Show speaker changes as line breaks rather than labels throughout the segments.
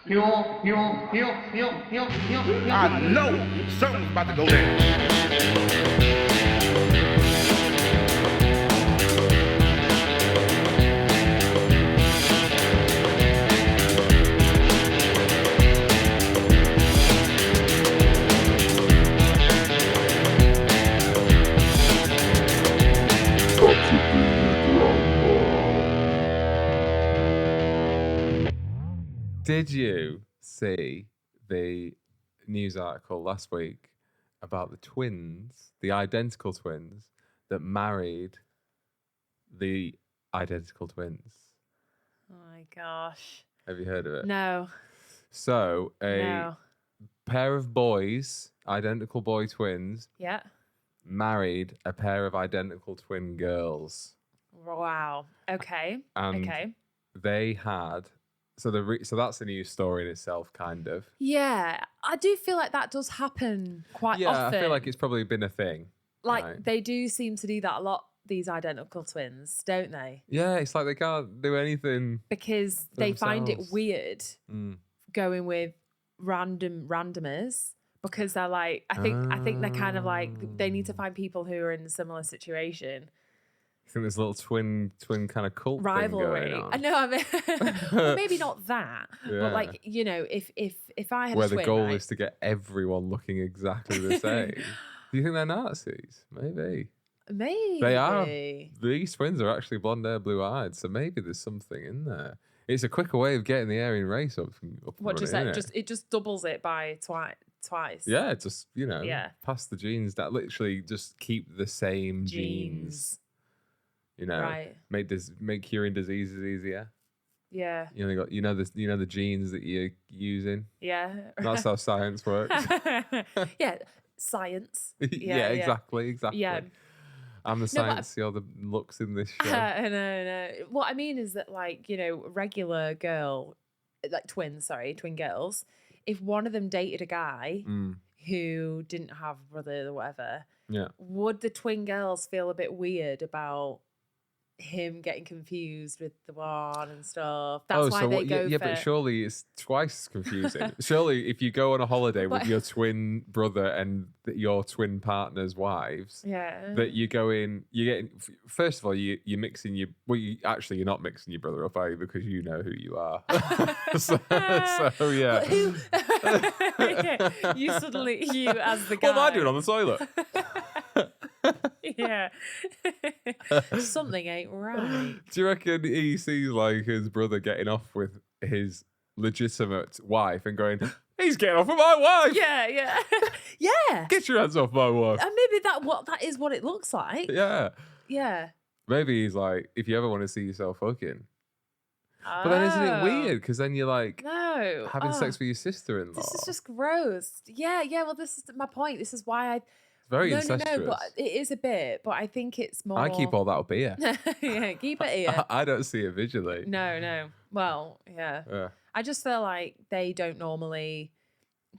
I know something's about to go down.
Did you see the news article last week about the twins, the identical twins, that married the identical twins?
Oh my gosh.
Have you heard of it?
No.
So, a
No.
pair of boys, identical boy twins,
Yeah.
married a pair of identical twin girls.
Wow. Okay.
And
okay.
they had... So that's a news story in itself, kind of.
Yeah. I do feel like that does happen quite often.
I feel like it's probably been a thing.
Like,
right?
they do seem to do that a lot, these identical twins, don't they?
Yeah, it's like they can't do anything.
Because they find it
themselves.
weird going with randomers because they're like, I think they're kind of like, they need to find people who are in a similar situation.
I think there's a little twin kind of cult
Rivalry.
thing going on.
I know. I mean, well, maybe not that,
Yeah.
but like, you know, if I had
Where
a twin,
the goal
right?
is to get everyone looking exactly the same. Do you think they're Nazis? Maybe.
Maybe
They are. These twins are actually blonde hair, blue eyed, so maybe there's something in there. It's a quicker way of getting the Aryan race up.
What just
running,
like, it just doubles it by twice.
Yeah, just
Yeah.
pass the genes that literally just keep the same genes. You know,
Right.
make curing diseases easier.
Yeah.
You only got the genes that you're using.
Yeah.
That's how science works.
Yeah. Science.
Yeah, exactly.
Yeah.
I'm the science, you're the looks in this show.
No. What I mean is that, like, you know, regular girl, like twin girls, if one of them dated a guy who didn't have brothers or whatever, would the twin girls feel a bit weird about him getting confused with the one and stuff? That's why they go for...
but surely it's twice confusing. Surely if you go on a holiday with your twin brother and your twin partner's wives, that you go in, you get, first of all, you're mixing your, you're not mixing your brother up, are you? Because you know who you are. so yeah.
You as the guy.
What am I doing on the toilet?
Yeah. Something ain't right.
Do you reckon he sees like his brother getting off with his legitimate wife and going, he's getting off with my wife?
Yeah. Yeah.
Get your hands off my wife.
And maybe that is what it looks like.
Yeah.
Yeah.
Maybe he's like, if you ever want to see yourself fucking. But then isn't it weird? Because then you're like having sex with your sister-in-law.
This is just gross. Yeah. Well, this is my point. This is why
It's very incestuous.
No, but it is a bit. But I think it's more.
I keep all that up here.
Yeah, keep it here.
I don't see it visually.
No. Well, yeah. I just feel like they don't normally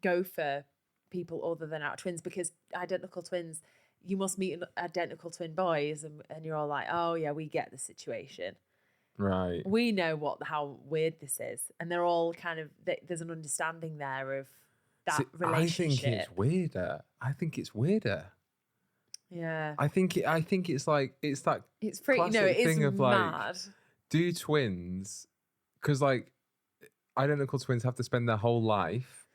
go for people other than our twins, because identical twins, you must meet identical twin boys and you're all like, oh yeah, we get the situation.
Right.
We know how weird this is. And they're all kind of, there's an understanding there of that relationship.
I think it's weirder.
Yeah.
I think it's like, it's that
it's pretty,
classic
it is
thing of
mad.
like, do twins, because like identical twins have to spend their whole life,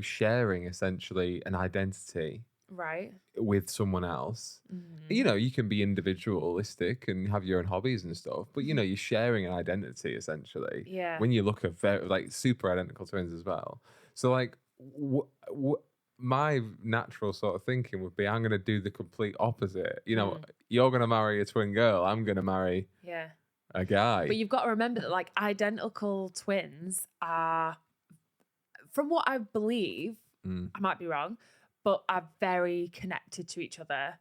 sharing essentially an identity.
Right.
With someone else.
Mm-hmm.
You can be individualistic and have your own hobbies and stuff, but you're sharing an identity essentially.
Yeah.
When you look at like super identical twins as well. So like my natural sort of thinking would be, I'm going to do the complete opposite. You're going to marry a twin girl, I'm going to marry a guy.
But you've got to remember that like identical twins are, from what I believe, I might be wrong, but are very connected to each other.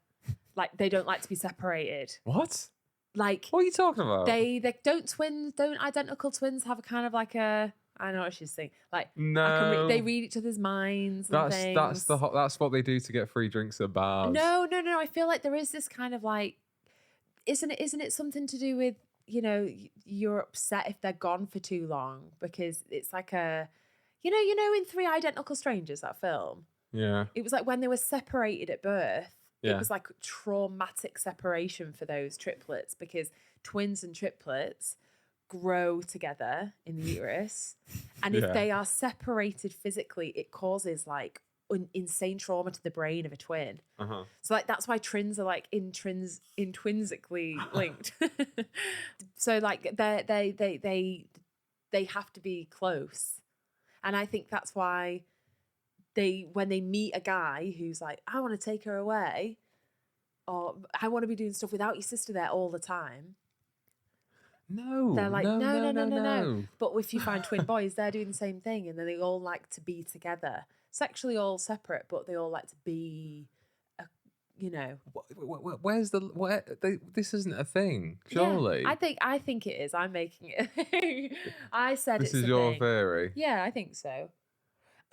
Like, they don't like to be separated.
What?
Like,
what are you talking about?
Don't identical twins have a kind of like a, I know what she's saying. Like,
no,
they read each other's minds. And things.
That's what they do to get free drinks at bars.
No. I feel like there is this kind of like, isn't it something to do with you're upset if they're gone for too long because it's like in Three Identical Strangers, that film.
Yeah.
It was like when they were separated at birth,
Yeah.
it was like traumatic separation for those triplets because twins and triplets grow together in the uterus. And if they are separated physically, it causes like insane trauma to the brain of a twin.
Uh-huh.
So like that's why twins are like intrinsically linked. So like they have to be close. And I think that's why when they meet a guy who's like, I want to take her away, or I want to be doing stuff without your sister there all the time.
No.
They're like, no.
No.
But if you find twin boys, they're doing the same thing, and then they all like to be together, sexually all separate, but they all like to be,
This isn't a thing, surely.
Yeah, I think it is. I'm making it. I said
this
it's
is
a
your
thing.
theory.
Yeah, I think so.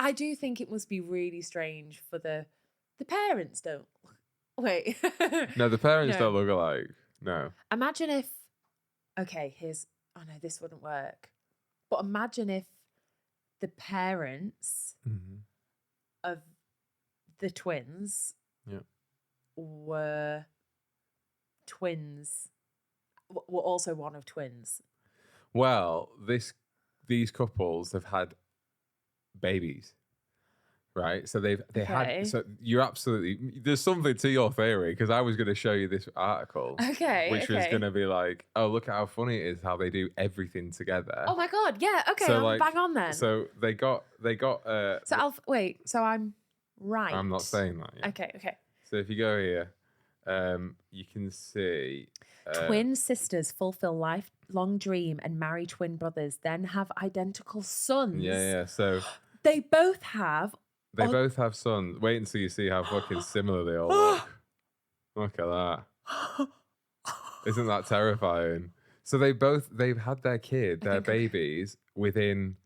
I do think it must be really strange for the parents. Don't wait.
No, the parents don't look alike. No.
Imagine if. Okay, oh no, this wouldn't work. But imagine if the parents of the twins were twins, were also one of twins.
Well, these couples have had babies, right? So they had. So you're absolutely. There's something to your theory because I was going to show you this article, which was going to be like, oh, look at how funny it is how they do everything together.
Oh my god, yeah, okay,
so
I'm
like,
bang on then.
So they got.
So so I'm right.
I'm not saying that yet.
Okay.
So if you go here, you can see.
Twin sisters fulfill lifelong dream and marry twin brothers, then have identical sons.
Yeah. So
they both have.
They both have sons. Wait until you see how fucking similar they all look. Look at that. Isn't that terrifying? So they've had their babies within,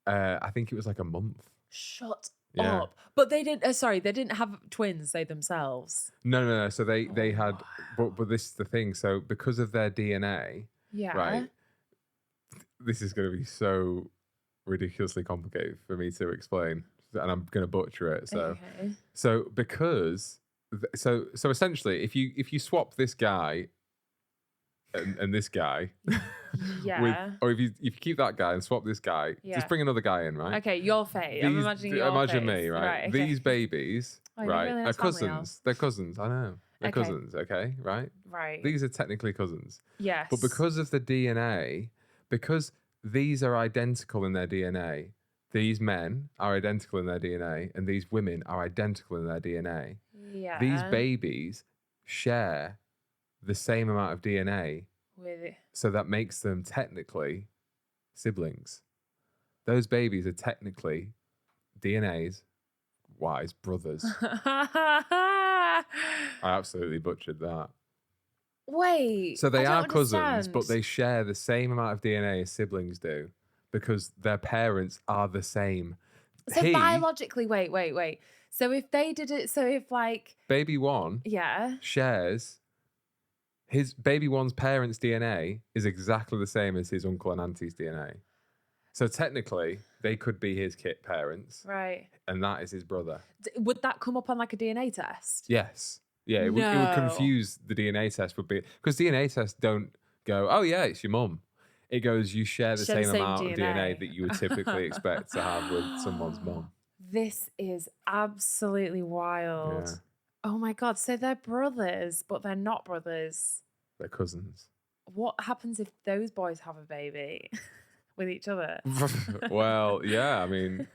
I think it was like a month.
Shut up. But they didn't, they didn't have twins, they themselves.
No. So they had, but this is the thing. So because of their DNA, right, this is going to be so ridiculously complicated for me to explain. And I'm going to butcher it. So because essentially, if you swap this guy and this guy, or if you keep that guy and swap this guy, just bring another guy in, right?
Okay, your face. I'm imagining your
Imagine
face.
me, right?
Okay.
These babies, right,
really
are cousins. They're cousins. I know. They're cousins. Okay, right.
Right.
These are technically cousins.
Yes.
But because of the DNA, because these are identical in their DNA. These men are identical in their DNA, and these women are identical in their DNA.
Yeah.
These babies share the same amount of DNA, so that makes them technically siblings. Those babies are technically DNA-wise brothers. I absolutely butchered that.
Wait.
So they are cousins,
understand.
but they share the same amount of DNA as siblings do. Because their parents are the same.
So biologically, wait. So if they did it,
baby one shares his baby one's parents' DNA is exactly the same as his uncle and auntie's DNA. So technically, they could be his kit parents.
Right.
And that is his brother.
Would that come up on like a DNA test?
Yes. Yeah, it would confuse the DNA test because DNA tests don't go, oh yeah, it's your mum. It goes, you share the same amount of DNA that you would typically expect to have with someone's mum.
This is absolutely wild.
Yeah.
Oh my God. So they're brothers, but they're not brothers.
They're cousins.
What happens if those boys have a baby with each other?
Well, yeah, I mean,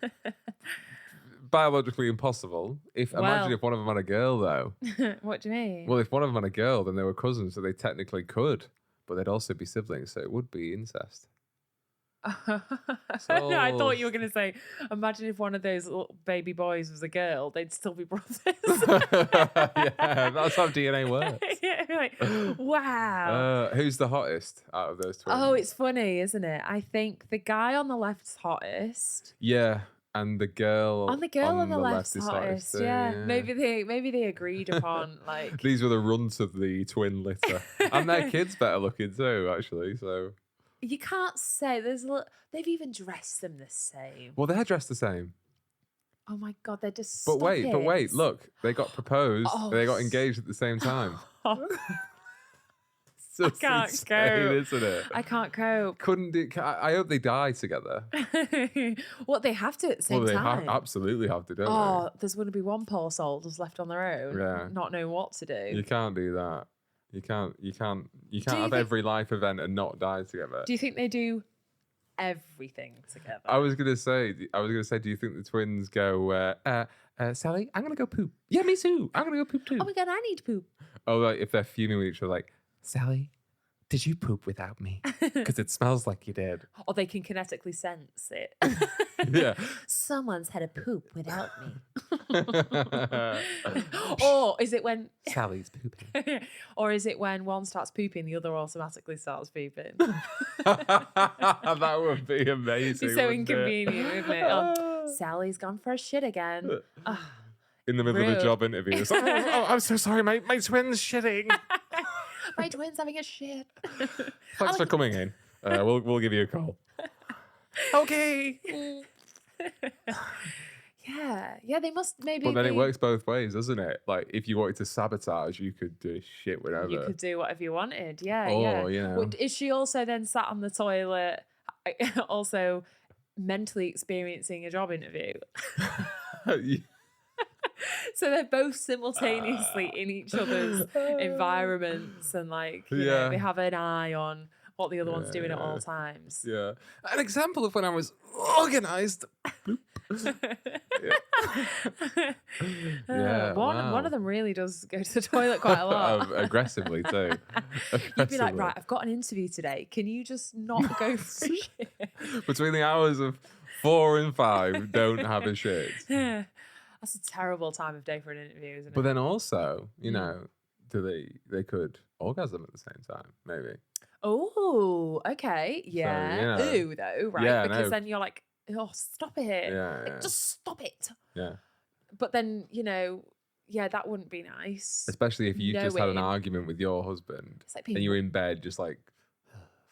biologically impossible. Imagine if one of them had a girl, though.
What do you mean?
Well, if one of them had a girl, then they were cousins, so they technically could. But they'd also be siblings, so it would be incest.
No, I thought you were going to say, imagine if one of those little baby boys was a girl, they'd still be brothers.
Yeah, that's how DNA works.
Yeah, like, wow.
Who's the hottest out of those twins?
Oh, it's funny, isn't it? I think the guy on the left's hottest.
Yeah. and the girl
on the left is hottest. Yeah. Maybe they agreed upon like
these were the runts of the twin litter, and their kids better looking too. Actually, so
you can't say they've even dressed them the same.
Well, they're dressed the same.
Oh my God, they're just.
But wait, look, they got proposed. They got engaged at the same time.
I can't cope,
isn't it?
I can't cope.
I hope they die together.
What, they have to at the same time?
They absolutely have to, don't they?
Oh, there's going to be one poor soul just left on their own,
Yeah.
not knowing what to do.
You can't do that. You can't have every life event and not die together.
Do you think they do everything together?
I was gonna say, do you think the twins go, Sally, I'm gonna go poop. Yeah, me too. I'm gonna go poop too.
Oh my God, I need to poop.
Oh, like if they're fuming with each other, like, Sally, did you poop without me? Because it smells like you did.
Or they can kinetically sense it.
Yeah.
Someone's had a poop without me. Or is it when
Sally's pooping?
Or is it when one starts pooping, the other automatically starts pooping?
That would be amazing.
It's so inconvenient, wouldn't it? Oh, Sally's gone for a shit again.
In the middle of a job interview. It's like, oh, I'm so sorry, my twin's shitting.
My twin's having a shit.
Thanks for coming in. We'll give you a call. Okay.
Yeah, they must maybe.
But then it works both ways, doesn't it? Like if you wanted to sabotage, you could do shit whatever.
You could do whatever you wanted. Yeah,
or, you know.
Is she also then sat on the toilet, also mentally experiencing a job interview? So they're both simultaneously in each other's environments and like, you know, they have an eye on what the other one's doing at all times.
Yeah. An example of when I was organised.
One of them really does go to the toilet quite a lot.
Aggressively too.
You'd be like, right, I've got an interview today. Can you just not go for shit?
Between the hours of 4 and 5, don't have a shit.
That's a terrible time of day for an interview, isn't it?
But then also, you know, they could orgasm at the same time, maybe.
Oh, okay. Yeah.
So,
Ooh, though, right?
Yeah,
because then you're like, oh, stop it.
Yeah.
Like, just stop it.
Yeah.
But then, you know, that wouldn't be nice.
Especially if you just had an argument with your husband and you're in bed just like,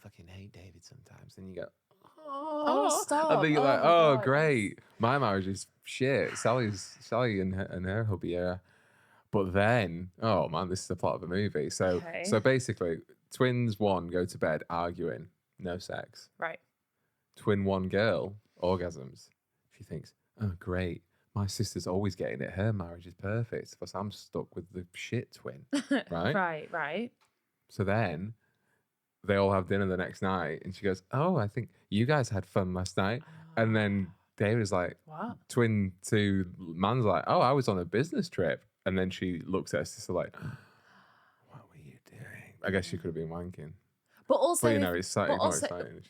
fucking hate David sometimes. And you go,
oh, stop.
And then you're like, oh, great. My marriage is shit. Sally and her hubby are. But then, oh man, this is the plot of a movie. So basically, twins 1 go to bed arguing, no sex.
Right.
Twin 1 girl orgasms. She thinks, oh great, my sister's always getting it. Her marriage is perfect, but I'm stuck with the shit twin. Right?
Right.
So then they all have dinner the next night, and she goes, oh, I think you guys had fun last night. And then David's like,
what?
Twin 2 man's like, oh, I was on a business trip. And then she looks at her sister like, what were you doing? I guess she could have been wanking.
But also,
you know, it's more exciting.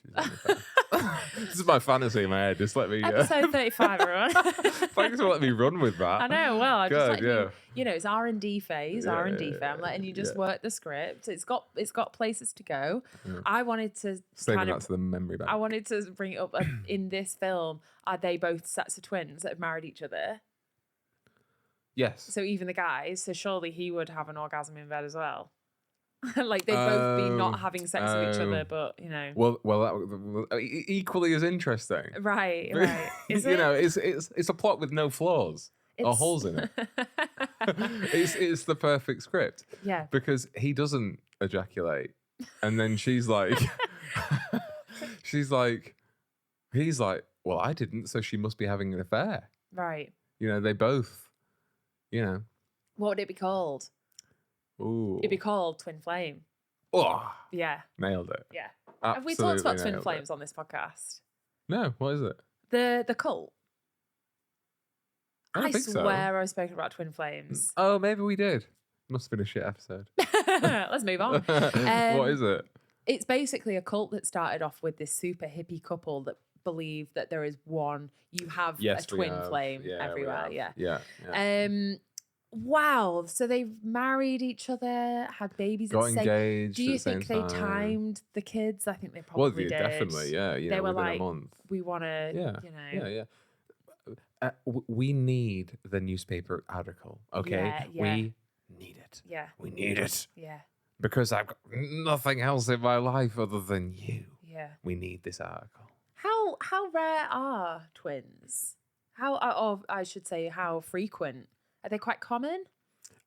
This is my fantasy in my head. Just let me.
Episode 35, everyone.
Thanks for letting me run with that.
I know. Well, I just let you know, it's R&D phase. R&D phase. I'm letting you just work the script. It's got places to go. Yeah. I wanted to
saving that to the memory bank.
I wanted to bring it up in this film. Are they both sets of twins that have married each other?
Yes.
So even the guys. So surely he would have an orgasm in bed as well. Like they'd both be not having sex with each other, but you know.
Well, equally as interesting.
Right. Is
you know, it's a plot with no flaws or holes in it. It's the perfect script.
Yeah.
Because he doesn't ejaculate, and then she's like, he's like, well, I didn't, so she must be having an affair.
Right.
You know, they both, you know.
What would it be called?
Ooh.
It'd be called Twin Flame.
Oh,
yeah.
Nailed it.
Yeah.
Absolutely.
Have we talked about Twin Flames on this podcast?
No, what is it?
The cult.
I think
swear I've spoken about Twin Flames.
Oh, maybe we did. Must have been a shit episode.
Let's move on.
What is it?
It's basically a cult that started off with this super hippie couple that believe that there is one. You have a twin flame everywhere. Yeah. Wow. So they've married each other, had babies.
Got engaged.
Do you think they timed the kids? I think they probably did.
Definitely. Yeah.
They were
within
like,
a month.
we want to.
Yeah.
You know.
Yeah. we need the newspaper article, okay? We need it.
Yeah.
We need it.
Yeah.
Because I've got nothing else in my life other than you.
Yeah.
We need this article.
How rare are twins? Or I should say, how frequent? Are they quite common?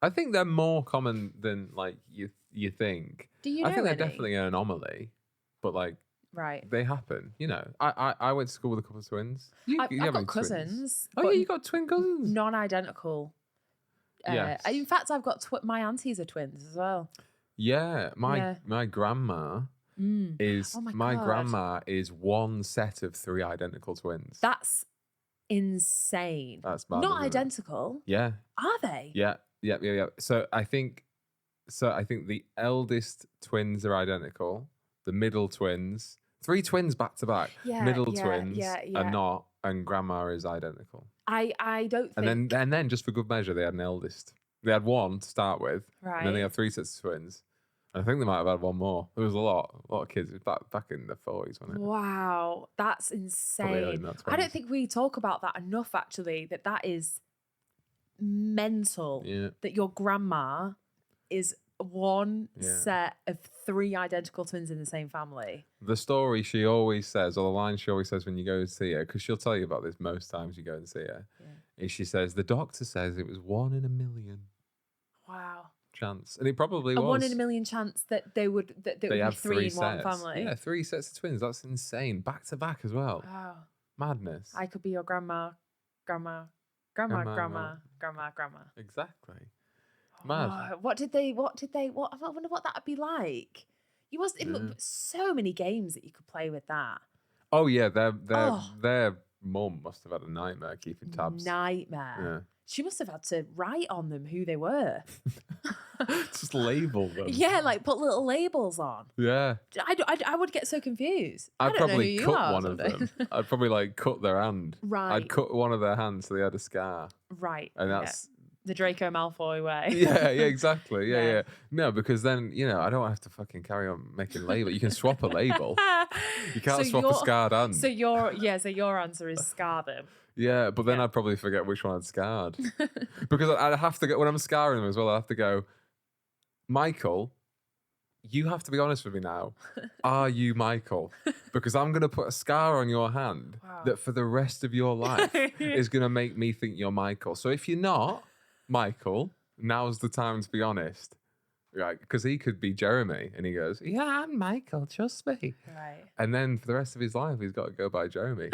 I think they're more common than like you think.
Do you know
I think they're
any?
definitely an anomaly, but like
Right.
they happen. You know, I went to school with a couple of twins.
I've
have
got
any
cousins.
Twins? Oh yeah, you got twin cousins.
Non-identical.
Yes.
In fact, I've got my aunties are twins as well.
Yeah, my grandma is
Oh my
my
God.
grandma is one set of 3 identical twins.
That's insane.
That's bad.
Not
isn't it?
identical.
Yeah.
Are they?
Yeah. So I think the eldest twins are identical. The middle twins, 3 twins back to back. Middle twins are not, and grandma is identical.
I don't think.
And then just for good measure, they had an eldest. They had one to start with,
Right.
and then they had 3 sets of twins. And I think they might have had one more. There was a lot of kids. It was back in the 40s, wasn't it?
Wow, that's
Probably
insane.
in that
I don't
20s.
think we talk about that enough. Actually, that is mental.
Yeah.
That your grandma is one
Yeah.
set of 3 identical twins in the same family.
The story she always says, or the line she always says when you go and see her, because she'll tell you about this most times you go and see her, is she says, the doctor says it was 1 in a million
Wow.
chance. And it probably
A
was.
1 in a million chance that they would be
have
3 in one
sets.
family.
Yeah, 3 sets of twins. That's insane. Back to back as well.
Wow.
Madness.
I could be your grandma.
Exactly. Mad.
Oh, what did they, I wonder what that would be like. You must, so many games that you could play with that.
Oh yeah, their mum must have had a nightmare keeping tabs.
Nightmare.
Yeah.
She must have had to write on them who they were.
Just label them.
Yeah, like put little labels on.
Yeah.
I would get so confused.
I'd
I don't know
probably
who you
cut
are
one of
someday.
them. I'd probably like cut their hand.
Right.
I'd cut one of their hands so they had a scar.
Right.
And that's
the Draco Malfoy way.
yeah, exactly. Yeah,
Yeah.
yeah. No, because then, I don't have to fucking carry on making label. You can swap a label. You can't swap a scarred hand.
So your answer is scar them.
Yeah, but then I'd probably forget which one I'd scarred. Because I'd have to go, when I'm scarring them as well, I have to go, Michael, you have to be honest with me now. Are you Michael? Because I'm going to put a scar on your hand that for the rest of your life is going to make me think you're Michael. So if you're not Michael, now's the time to be honest. Right, because he could be Jeremy, and he goes, "Yeah, I'm Michael, trust me."
Right.
And then for the rest of his life, he's got to go by Jeremy.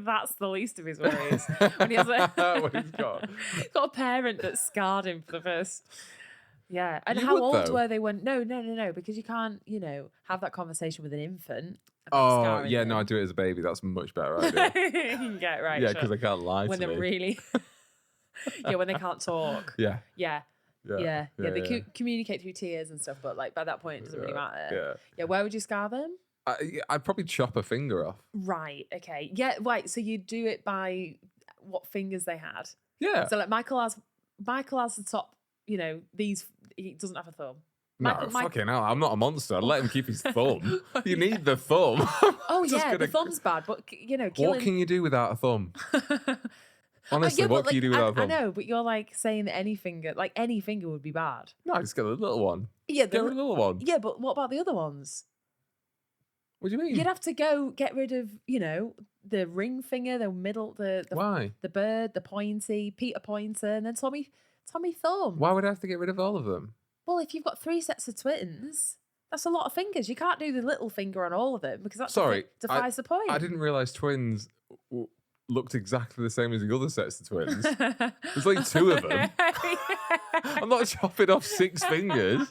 That's the least of his worries. When he has
What he's got.
got a parent that scarred him for the first. Yeah, and
You
how
would,
old
though.
were they when? No, because you can't, have that conversation with an infant. about
Oh,
scarring
yeah,
them.
no, I do it as a baby. That's a much better idea.
Yeah, right.
Yeah,
sure.
because they can't lie
when
to
they're
me.
really, when they can't talk.
Yeah.
Yeah. They communicate through tears and stuff, but like by that point, it doesn't really matter. Yeah. Where would you scar them?
I'd probably chop a finger off.
Right. Okay. Yeah. Right. So you do it by what fingers they had.
Yeah.
So like Michael has the top. These he doesn't have a thumb.
No, fucking hell. I'm not a monster. I'd let him keep his thumb. You need the thumb.
Oh yeah, the thumb's bad, but killing.
What can you do without a thumb? Honestly, what can you do without a thumb?
I know, but you're like saying that any finger would be bad.
No, just get a little one.
Yeah,
Get a little one.
Yeah, but what about the other ones?
What do you mean?
You'd have to go get rid of, the ring finger, the middle, the
Why?
the bird, the pointy, Peter Pointer, and then Tommy Thumb.
Why would I have to get rid of all of them?
Well, if you've got 3 sets of twins, that's a lot of fingers. You can't do the little finger on all of them because that defies the point.
I didn't realise twins looked exactly the same as the other sets of twins. There's like 2 of them. I'm not chopping off 6 fingers.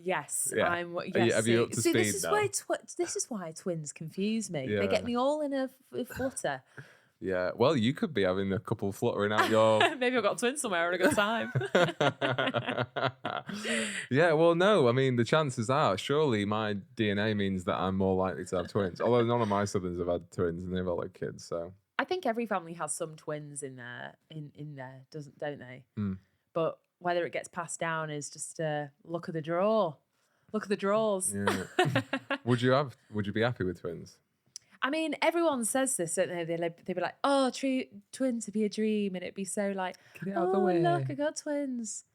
Yes,
Yeah.
I'm.
Are you-
Yes,
have you up to
see,
speed
this is
now?
why this is why twins confuse me.
Yeah.
They get me all in a flutter.
Yeah, well, you could be having a couple fluttering out your...
Maybe I've got twins somewhere at a good time.
Yeah, well, no, I mean, the chances are, surely my DNA means that I'm more likely to have twins. Although none of my siblings have had twins and they've all had kids, so...
I think every family has some twins in there, don't they?
Mm.
But whether it gets passed down is just luck of the draw. Look at the draws.
Yeah. Would you be happy with twins?
I mean, everyone says this, don't they? They'd be like, "Oh, twins would be a dream," and it'd be so like,
Get it out of the
"Oh,
way."
look, I got twins."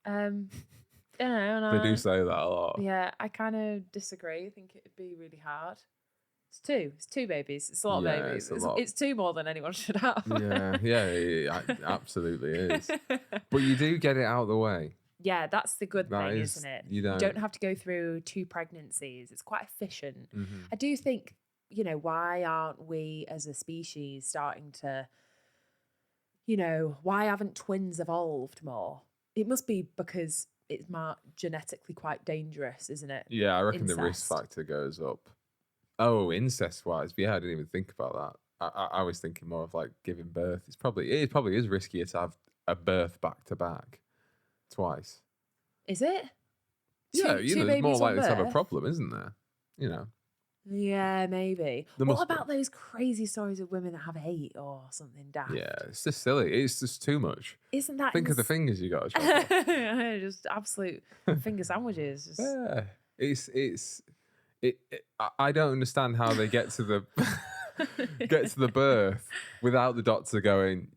You know,
They do say that a lot.
Yeah, I kind of disagree. I think it'd be really hard. It's two. It's two babies. It's a lot of babies. It's two more than anyone should have.
Yeah, it absolutely is. But you do get it out of the way.
Yeah, that's the good thing, isn't it?
You
don't have to go through 2 pregnancies. It's quite efficient.
Mm-hmm.
I do think, why aren't we as a species starting to, why haven't twins evolved more? It must be because it's genetically quite dangerous, isn't it?
Yeah, I reckon
Incest.
the risk factor goes up. Oh, incest-wise, yeah, I didn't even think about that. I was thinking more of like giving birth. It probably is riskier to have a birth back to back twice.
Is it?
Yeah, there's more likely to have a problem, isn't there?
Yeah, maybe. What about those crazy stories of women that have 8 or something daft?
Yeah, it's just silly. It's just too much.
Isn't that?
Think of the fingers you got to chop off.
Just absolute finger sandwiches. Just...
Yeah, I don't understand how they get to the birth without the doctor going,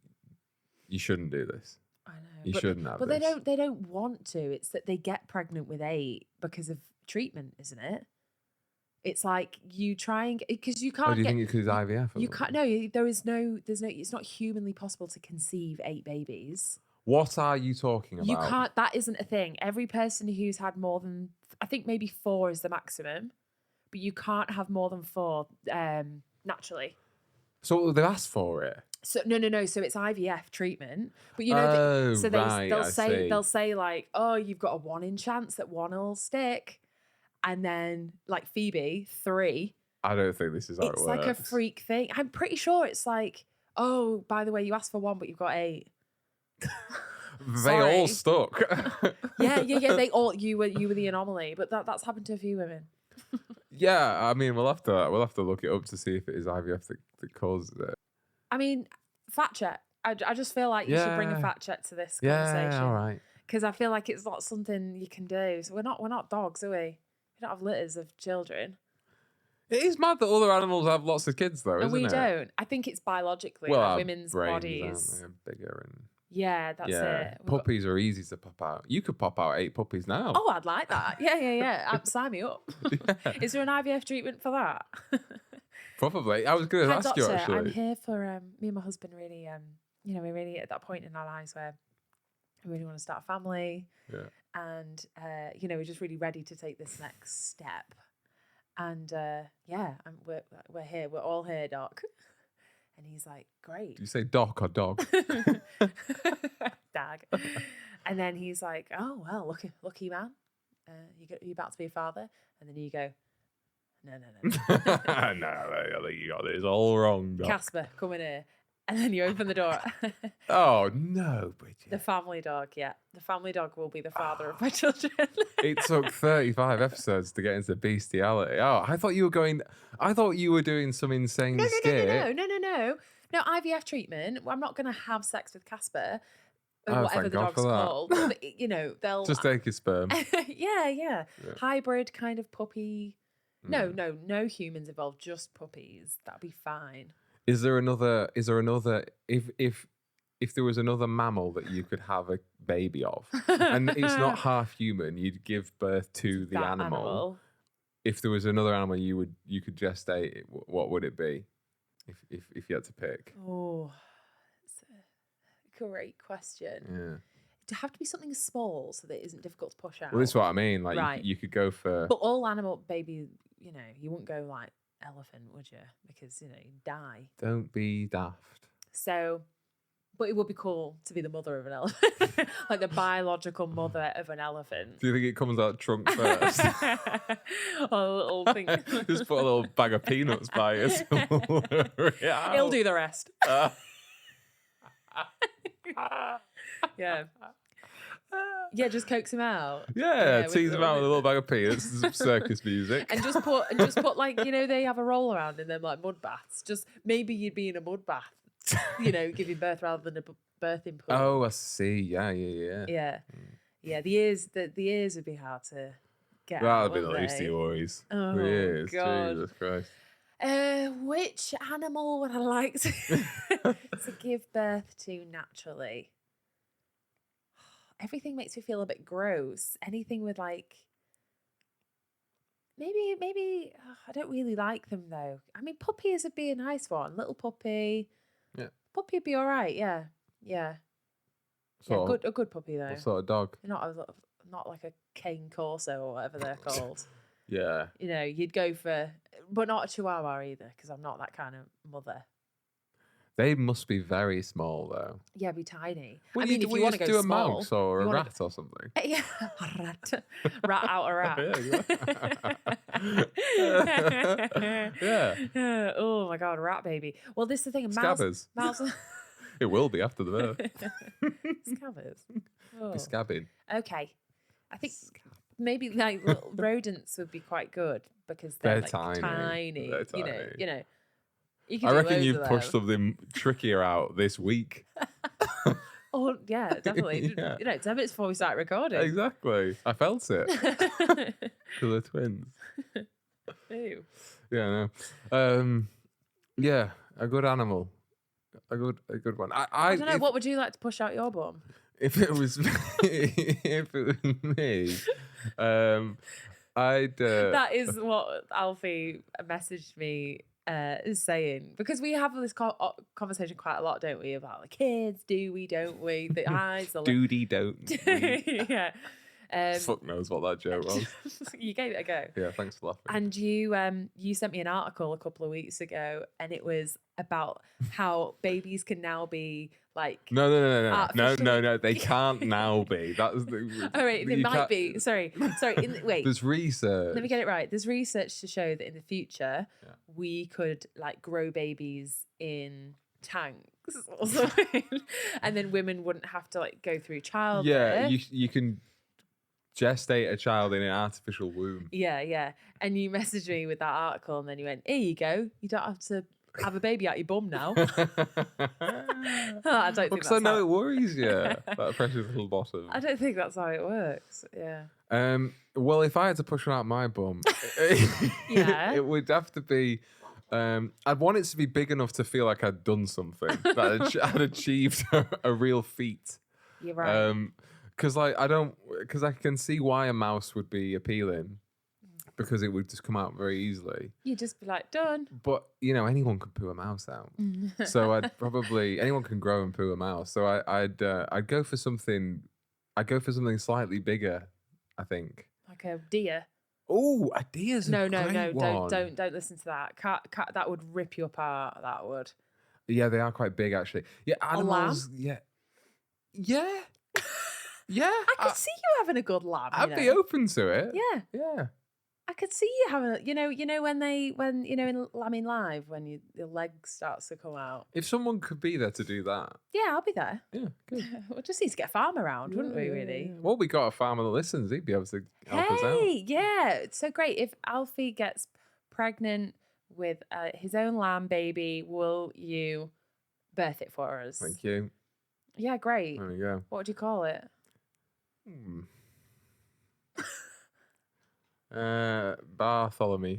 "You shouldn't do this.
I know.
You shouldn't have
But
this."
they don't want to. It's that they get pregnant with 8 because of treatment, isn't it? It's like you try and because you can't.
Do you think it's because IVF?
You can't. No, there's no. It's not humanly possible to conceive 8 babies.
What are you talking about?
You can't. That isn't a thing. Every person who's had more than, I think maybe 4 is the maximum, but you can't have more than 4 naturally.
So they've asked for it.
So no. So it's IVF treatment, but they'll say like, oh, you've got a 1 in chance that 1 will stick, and then like Phoebe 3.
I don't think this is how it works.
It's like a freak thing. I'm pretty sure it's like, oh, by the way, you asked for 1, but you've got 8.
They all stuck.
Yeah. They all you were the anomaly, but that's happened to a few women.
Yeah, I mean, we'll have to look it up to see if it is IVF that causes it. I
mean, fact check. I just feel like you should bring a fact check to this conversation.
Yeah, all right.
Because I feel like it's not something you can do. So we're not dogs, are we? We don't have litters of children.
It is mad that other animals have lots of kids, though, isn't it?
We don't. I think it's biologically like women's
brains,
bodies.
Aren't they? Bigger and.
Yeah, that's it.
Puppies are easy to pop out. You could pop out 8 puppies now.
Oh, I'd like that. Yeah. Sign me up. Yeah. Is there an IVF treatment for that?
Probably. I was going to ask you, actually.
I'm here for, me and my husband really, we're really at that point in our lives where we really want to start a family.
Yeah.
And, we're just really ready to take this next step. And, we're here. We're all here, Doc. And he's like, great.
Do you say doc or dog?
Dag. And then he's like, oh, well, lucky man. You're about to be a father. And then you go, no.
No, I think you got this all wrong, Doc.
Casper, come in here. And then you open the door.
Oh, no, Bridget.
The family dog, yeah. The family dog will be the father of my children.
It took 35 episodes to get into bestiality. Oh, I thought you were doing some insane skit.
No. No, IVF treatment. I'm not going to have sex with Casper.
Oh,
whatever the dog's called. But, they'll...
Just take his sperm.
Yeah. Hybrid kind of puppy. No humans involved, just puppies. That'd be fine.
Is there another if there was another mammal that you could have a baby of and it's not half human, you'd give birth to the animal. If there was another animal you could gestate, what would it be? If you had to pick?
Oh, it's a great question.
Yeah.
To have to be something small so that it isn't difficult to push out.
Well, that's what I mean. Like
right.
you could go for.
But all animal baby, you wouldn't go like elephant, would you? Because you'd die.
Don't be daft.
So, but it would be cool to be the mother of an elephant, like the biological mother of an elephant.
Do you think it comes out trunk first?
A little thing.
Just put a little bag of peanuts by it.
He'll do the rest. Yeah. Yeah, just coax him out.
Yeah, tease him out with a little bag of peanuts and some circus music.
And just put like, they have a roll around in them like mud baths. Just maybe you'd be in a mud bath, giving birth rather than a birthing pool.
Oh, I see. Yeah.
Yeah. Yeah, the ears would be hard to get
That'd
out.
be the least of your worries.
Oh,
the ears.
God.
Jesus Christ.
Which animal would I like to give birth to naturally? Everything makes me feel a bit gross. Anything with like, maybe I don't really like them though. I mean, puppies would be a nice one. Little puppy.
Yeah.
Puppy would be all right. Yeah. A good puppy though.
What sort of dog?
Not like a cane corso or whatever they're called.
Yeah.
You know, you'd go for, but not a chihuahua either, because I'm not that kind of mother.
They must be very small though.
Yeah, be tiny.
Well,
I mean, if you want to go
do a
small,
mouse or a rat or something.
Yeah, rat out a rat.
Yeah.
Oh my god, rat baby. Well, this is the thing.
Scabbers.
Mouse.
It will be after the birth.
Scabbers. Oh.
Be scabbing.
Okay, I think maybe like little rodents would be quite good because they're like tiny.
They're tiny.
You know.
I reckon you've pushed something trickier out this week.
Oh, yeah, definitely.
Yeah.
You know, 10 minutes before we start recording.
Exactly. I felt it. To the twins.
Ew.
Yeah, no. Yeah, a good animal. A good one.
I don't know, what would you like to push out your bum?
If it was me, I'd...
That is what Alfie messaged me is saying, because we have this conversation quite a lot, don't we, about the kids, do we, don't we, the eyes, the
Doody don't we?
Yeah.
Fuck knows what that joke was.
You gave it a go.
Yeah, thanks for laughing.
And you sent me an article a couple of weeks ago, and it was about how babies can now be like
no, they can't now be. That's the.
Oh wait, they might be. Sorry. Wait.
There's research.
Let me get it right. There's research to show that in the future we could like grow babies in tanks or something, and then women wouldn't have to like go through childbirth.
Yeah, you can gestate a child in an artificial womb.
Yeah. And you messaged me with that article, and then you went, "Here you go. You don't have to have a baby out your bum now." I don't think
because I know it worries you. That precious little bottom.
I don't think that's how it works. Yeah.
Well, if I had to push one out my bum, it would have to be. I'd want it to be big enough to feel like I'd done something, that I'd achieved a real feat.
You're right.
Because I can see why a mouse would be appealing, because it would just come out very easily.
You'd just be like, done.
But anyone could poo a mouse out, so anyone can grow and poo a mouse. So I'd go for something. I'd go for something slightly bigger, I think.
Like a deer.
Oh, a deer's a great one.
Don't listen to that. Cat, that would rip you apart. That would.
Yeah, they are quite big actually. Yeah, animals. Yeah. Yeah.
I could see you having a good lamb.
I'd be open to it.
Yeah. I could see you having, when in Lambing Live, when the leg starts to come out.
If someone could be there to do that.
Yeah, I'll be there.
Yeah, good.
We'll just need to get a farm around, wouldn't we, really?
Yeah. Well, we got a farmer that listens. He'd be able to help us out.
Yeah. It's so great. If Alfie gets pregnant with his own lamb baby, will you birth it for us?
Thank you.
Yeah, great.
There we go.
What would you call it?
Bartholomew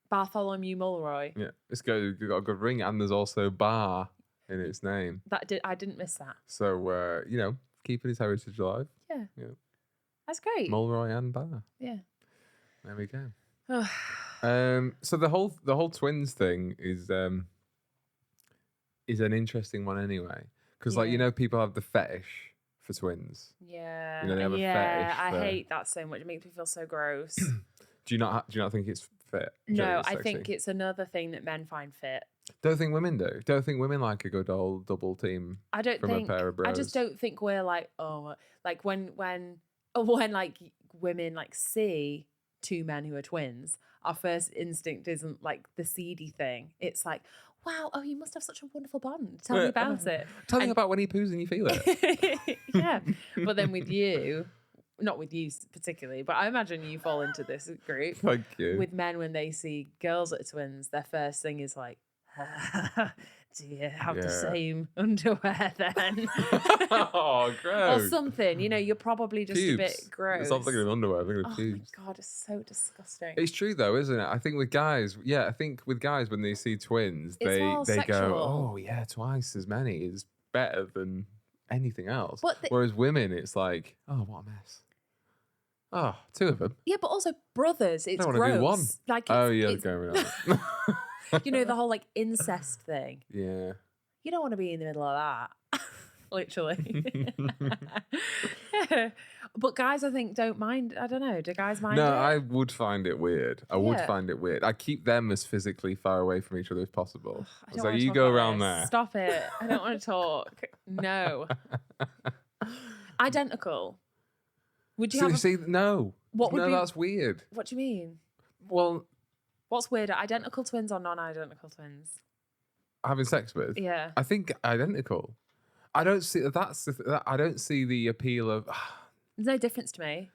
Mulroy.
Yeah, it's got a good ring, and there's also bar in its name.
I didn't miss that.
So keeping his heritage alive.
Yeah. That's great.
Mulroy and bar.
Yeah.
There we go. So the whole twins thing is an interesting one anyway, because people have the fetish for twins.
Yeah.
They have a fetish.
I hate that so much. It makes me feel so gross.
Do you not think it's fit?
No, I think it's another thing that men find fit.
Don't think women do. Don't think women like a good old double team.
I don't think.
A pair of bros.
I just don't think we're like when like women like see two men who are twins, our first instinct isn't like the seedy thing. It's like, wow, oh, you must have such a wonderful bond. Tell me about it.
Tell me about when he poos and you feel it.
Yeah. But then with you, not with you particularly, but I imagine you fall into this group.
Thank you.
With men, when they see girls that are twins, their first thing is like, do you have the same underwear then?
Oh, gross.
Or something. You're probably just a bit gross.
I'm thinking of underwear. I'm thinking of pubes.
Oh my God, it's so disgusting.
It's true though, isn't it? I think with guys, when they see twins, they go,
sexual.
oh yeah, twice as many is better than anything else.
But
whereas women, it's like, oh, what a mess. Oh, 2 of them.
Yeah, but also brothers, it's
I don't
gross.
want to do one.
Like,
It's going around.
the whole like incest thing.
Yeah.
You don't want to be in the middle of that. Literally. But guys, I think, don't mind. I don't know. Do guys mind?
No,
it?
I would find it weird. I would find it weird. I keep them as physically far away from each other as possible. So you go around there.
Stop it. I don't want to talk. No. Identical. Would you
see? No.
What would
no,
be,
that's weird.
What do you mean?
Well,
what's weirder, identical twins or non-identical twins?
Having sex with?
Yeah.
I think identical. I don't see I don't see the appeal of.
There's no difference to me.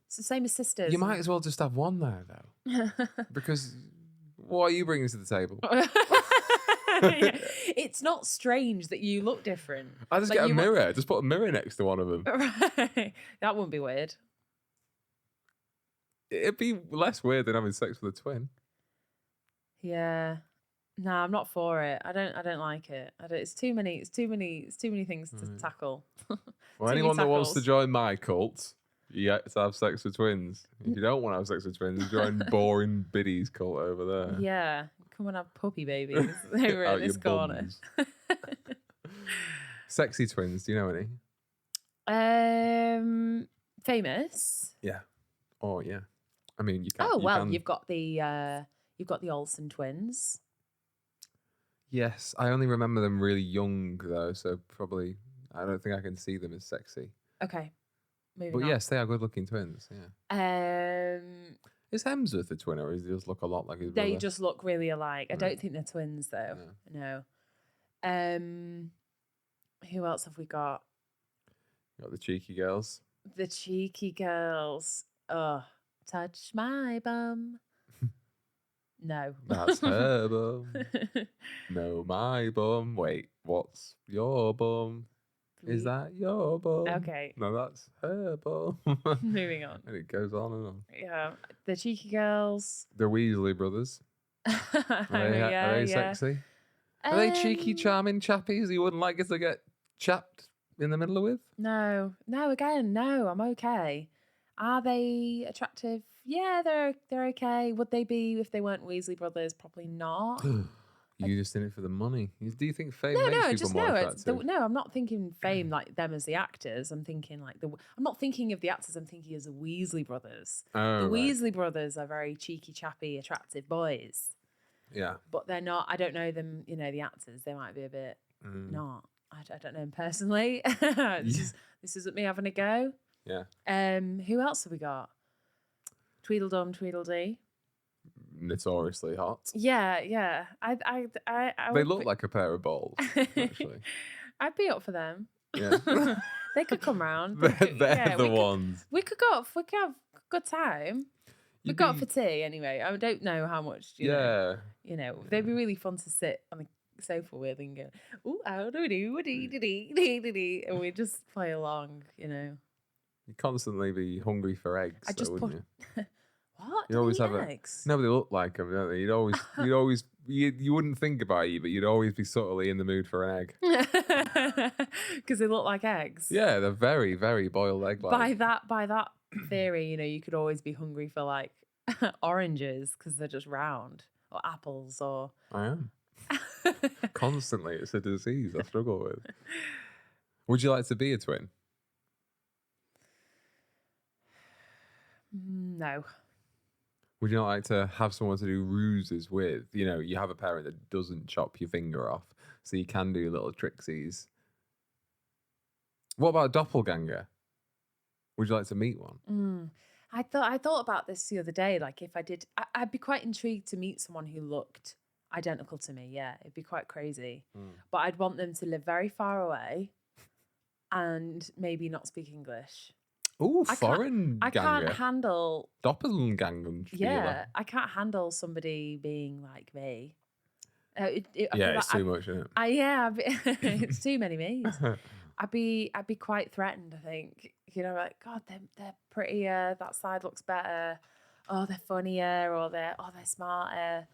It's the same as sisters.
You might as well just have one there though, because what are you bringing to the table?
It's not strange that you look different.
I just get a mirror. Just put a mirror next to one of them.
Right. That wouldn't be weird.
It'd be less weird than having sex with a twin.
Yeah. No, I'm not for it. I don't like it. It's too many things to tackle.
Well, anyone that wants to join my cult, you have to have sex with twins. If you don't want to have sex with twins, join boring biddies cult over there.
Yeah. Come and have puppy babies over in this corner.
Sexy twins, do you know any?
Famous.
Yeah. Oh yeah. I mean, you can.
Oh well, you've got the Olsen twins.
Yes, I only remember them really young though, so probably I don't think I can see them as sexy.
Okay.
But yes, they are good-looking twins. Yeah. Is Hemsworth a twin, or does he just look a lot like his brother?
They just look really alike. I don't think they're twins though. No. Who else have we got?
Got the cheeky girls.
The cheeky girls. Oh, touch my bum. No.
That's her bum. No, my bum. Wait, what's your bum? Is that your bum?
Okay.
No, that's her bum.
Moving on.
And it goes on and on.
Yeah. The cheeky girls.
The Weasley brothers. Are they sexy? Are they cheeky, charming chappies you wouldn't like us to get chapped in the middle with?
No. No, I'm okay. Are they attractive? Yeah, they're okay. Would they be if they weren't Weasley brothers? Probably not.
You just in it for the money. Do you think fame makes people more attractive?
No, I'm not thinking fame like them as the actors. I'm thinking like I'm not thinking of the actors. I'm thinking as the Weasley brothers.
Oh,
the Weasley brothers are very cheeky, chappy, attractive boys.
Yeah,
but they're not. I don't know them. The actors. They might be a bit not. I don't know them personally. This isn't me having a go.
Yeah.
Who else have we got? Tweedledum, Tweedledee.
Notoriously hot.
Yeah.
They look like a pair of balls, actually.
I'd be up for them.
Yeah.
They could come round.
They're the ones.
We could have a good time. We got for tea anyway. I don't know how much. You know, they'd be really fun to sit on the sofa with and go, "Ooh, how do we do?" And we just play along.
You'd constantly be hungry for eggs, wouldn't you?
What?
You always have
eggs?
Nobody look like them, don't they? You'd always, you wouldn't think about it, but you'd always be subtly in the mood for an egg.
Because they look like eggs.
Yeah, they're very, very boiled egg.
By that theory, you could always be hungry for like oranges because they're just round, or apples, or.
I am. Constantly, it's a disease I struggle with. Would you like to be a twin?
No.
Would you not like to have someone to do ruses with? You have a parent that doesn't chop your finger off, so you can do little tricksies. What about a doppelganger? Would you like to meet one?
I thought about this the other day. Like, if I did, I'd be quite intrigued to meet someone who looked identical to me. Yeah, it'd be quite crazy. But I'd want them to live very far away and maybe not speak English.
Oh, foreign ganger.
I can't handle
Doppelganger.
Yeah, I can't handle somebody being like me.
It's too much, isn't it?
It's too many me's. I'd be quite threatened, I think. You know, like, God, they're prettier. That side looks better. Oh, they're funnier, or they're smarter.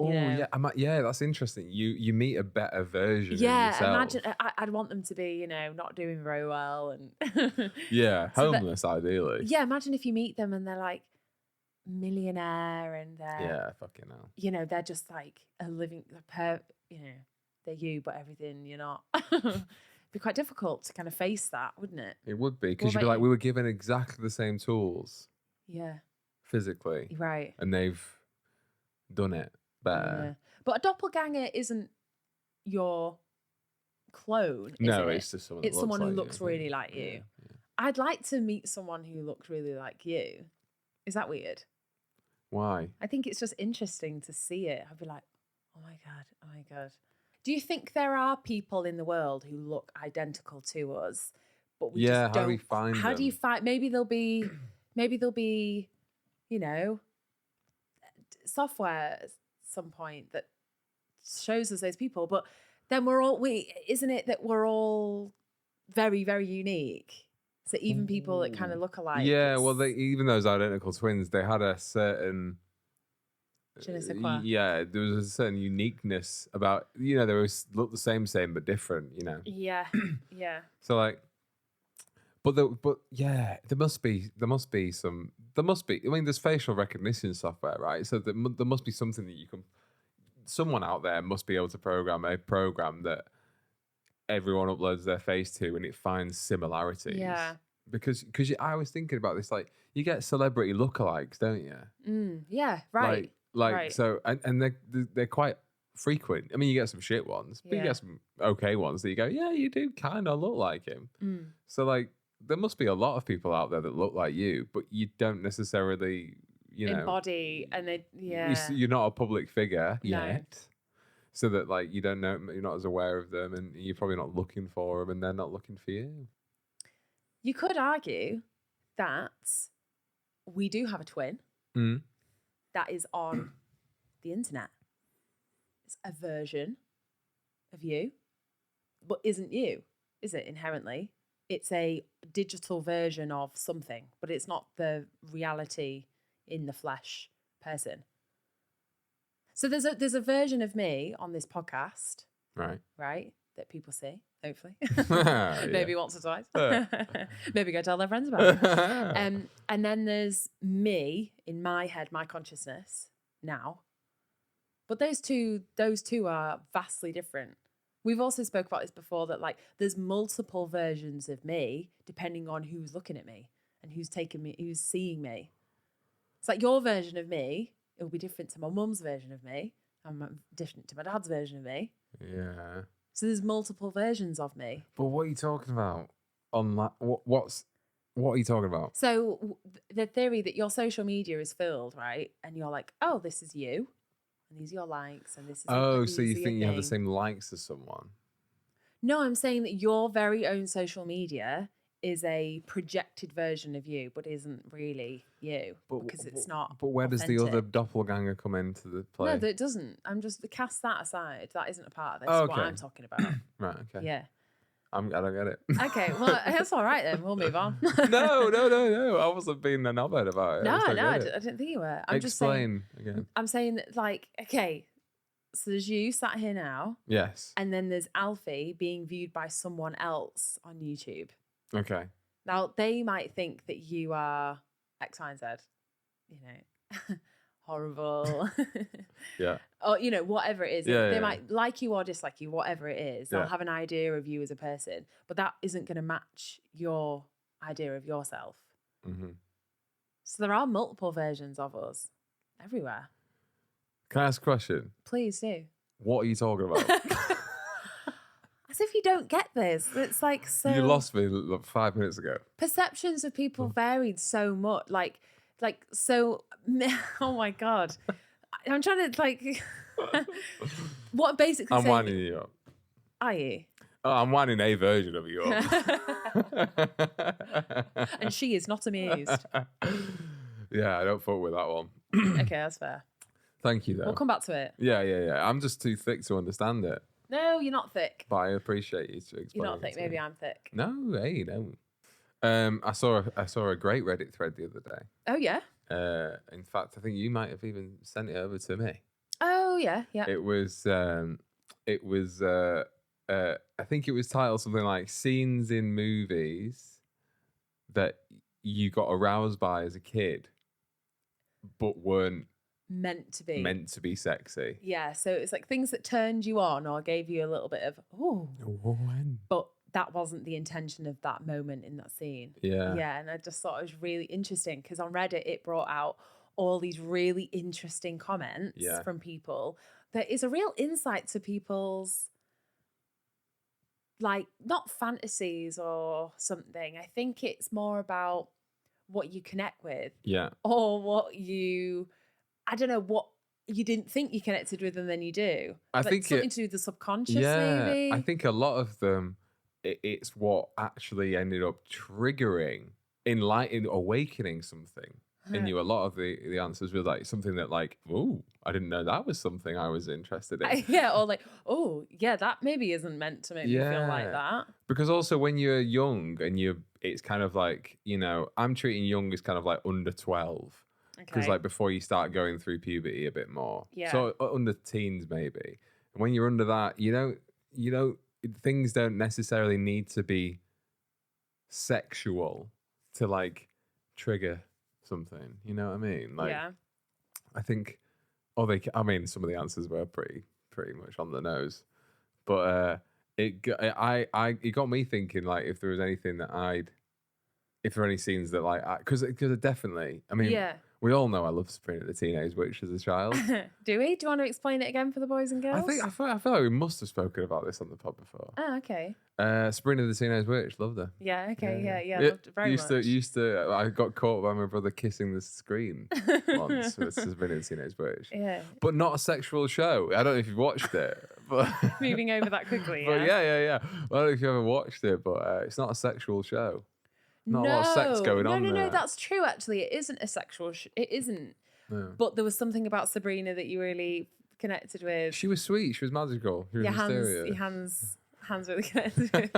Oh, yeah, that's interesting. You meet a better version of yourself.
Imagine I'd want them to be, you know, not doing very well and
homeless ideally.
Yeah, imagine if you meet them and they're like millionaire and they're
fucking hell.
You know, they're just like a living you know, they're you but everything you're not. It'd be quite difficult to kind of face that, wouldn't it?
It would be, because you'd be like, we were given exactly the same tools.
Yeah.
Physically.
Right.
And they've done it better.
Yeah. But a doppelganger isn't your clone.
No, it's just someone.
It's someone who looks really like you. Yeah. I'd like to meet someone who looks really like you. Is that weird?
Why?
I think it's just interesting to see it. I'd be like, oh my God. Do you think there are people in the world who look identical to us, but we just don't?
How do we find them?
How do you find? Maybe there'll be, you know, software at some point that shows us those people. But then isn't it that we're all very, very unique? So even people that kind of look alike.
Yeah, well, even those identical twins, they had a certain.
Je ne sais quoi.
Yeah, there was a certain uniqueness about, you know, they look the same but different, you know.
Yeah, yeah.
So like, but yeah, there must be. I mean, there's facial recognition software, right? So there must be something that you can. Someone out there must be able to program a program that everyone uploads their face to, and it finds similarities.
Yeah.
Because I was thinking about this, like, you get celebrity lookalikes, don't you?
Yeah. Right.
Like so, and they're quite frequent. I mean, you get some shit ones, but you get some okay ones that you go, yeah, you do kind of look like him. So like, there must be a lot of people out there that look like you, but you don't necessarily, you know,
embody, and
you're not a public figure
No.
yet. So that, like, you don't know, you're not as aware of them, and you're probably not looking for them, and they're not looking for you.
You could argue that we do have a twin that is on the internet. It's a version of you, but isn't you, is it, inherently? It's a digital version of something, but it's not the reality in the flesh person. So there's a version of me on this podcast, right, that people see, hopefully, maybe once or twice, maybe go tell their friends about it. And then there's me in my head, my consciousness now. But those two are vastly different. We've also spoke about this before, that like there's multiple versions of me depending on who's looking at me and who's seeing me. It's like your version of me. It will be different to my mum's version of me. I'm different to my dad's version of me.
Yeah.
So there's multiple versions of me.
But what are you talking about? What are you talking about?
So the theory that your social media is filled, right? And you're like, oh, this is you. And these are your likes. And this is
so you think you have the same likes as someone?
No, I'm saying that your very own social media is a projected version of you, but isn't really you, because it's not.
But where
authentic.
does the other doppelganger come into the play?
No, it doesn't. I'm just cast that aside. That isn't a part of this.
Oh,
What I'm talking about.
Right. Okay.
Yeah.
I don't get it.
Okay. Well, that's all right then. We'll move on.
No. I wasn't being a knobhead about it.
No, I didn't think you were. I'm just saying.
Again.
I'm saying that, like, okay. So there's you sat here now.
Yes.
And then there's Alfie being viewed by someone else on YouTube.
Okay.
Now, they might think that you are X, Y, and Z, you know, horrible.
Yeah.
Or, you know, whatever it is.
Yeah,
they might like you or dislike you, whatever it is. They'll
Yeah.
have an idea of you as a person, but that isn't going to match your idea of yourself.
Mm-hmm.
So there are multiple versions of us everywhere.
Can I ask a question?
Please do.
What are you talking about?
As if you don't get this. It's like so.
You lost me like 5 minutes ago.
Perceptions of people varied so much. Like so. Oh my God. I'm trying to like. What basically?
I'm winding you up.
Are you?
Oh, I'm winding a version of you up.
And she is not amused.
Yeah, I don't fuck with that one.
Okay, that's fair.
Thank you, though.
We'll come back to it.
Yeah. I'm just too thick to understand it.
No, you're not thick.
But I appreciate you to explain.
You're not thick. Maybe I'm thick.
No, hey, no. I saw a great Reddit thread the other day.
Oh yeah.
In fact, I think you might have even sent it over to me.
Oh yeah.
It was. I think it was titled something like "Scenes in Movies that you got aroused by as a kid, but weren't
meant to be
sexy."
Yeah, so it's like things that turned you on or gave you a little bit of but that wasn't the intention of that moment in that scene. Yeah, and I just thought it was really interesting because on Reddit it brought out all these really interesting comments from people. There is a real insight to people's, like, not fantasies or something. I think it's more about what you connect with.
Yeah.
Or what you, I don't know, what you didn't think you connected with and then you do.
I think
something to do with the subconscious, maybe.
I think a lot of them, it's what actually ended up triggering, awakening something in you. A lot of the answers were like something that like, oh, I didn't know that was something I was interested in.
Yeah, or like, oh, yeah, that maybe isn't meant to make me feel like that.
Because also when you're young and it's kind of like, I'm treating young as kind of like under 12. Because like before you start going through puberty a bit more.
Yeah.
So under teens maybe. And when you're under that, things don't necessarily need to be sexual to like trigger something. You know what I mean? Like, I think, some of the answers were pretty much on the nose, but it got me thinking, like, if there was anything that if there are any scenes that like, because definitely, we all know I love Sabrina the Teenage Witch as a child.
Do we? Do you want to explain it again for the boys and girls?
I feel like we must have spoken about this on the pod before.
Oh, okay.
Sabrina the Teenage Witch, loved her.
Yeah, okay, yeah. Loved it very much.
I got caught by my brother kissing the screen once with Sabrina the Teenage Witch.
Yeah.
But not a sexual show. I don't know if you've watched it. But
moving over that quickly,
but yeah. I don't know if you ever watched it, but it's not a sexual show. Not a lot of sex going on there.
No, that's true, actually. It isn't a sexual it isn't. No. But there was something about Sabrina that you really connected with.
She was sweet. She was magical. She was mysterious.
Your hands really connected with.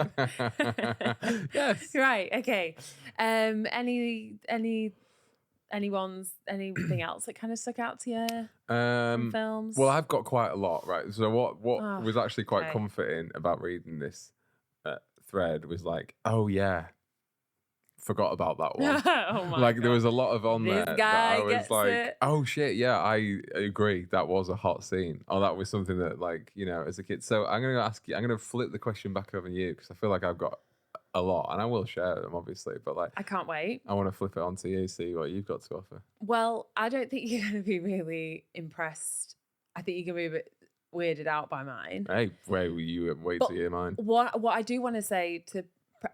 Yes.
Right, okay. Anything else that kind of stuck out to you from films?
Well, I've got quite a lot, right? So what was actually quite comforting about reading this thread was like, oh yeah, forgot about that one.
Oh my
like
God.
There was a lot of on
this
there
guy
that I was
gets
like,
it.
Oh shit, yeah, I agree. That was a hot scene. Oh, that was something that, like, as a kid. So I'm gonna flip the question back over to you because I feel like I've got a lot, and I will share them obviously, but like
I can't wait.
I want to flip it onto you, see what you've got to offer.
Well, I don't think you're gonna be really impressed. I think you're gonna be a bit weirded out by mine.
Hey, wait to hear mine.
What I do want to say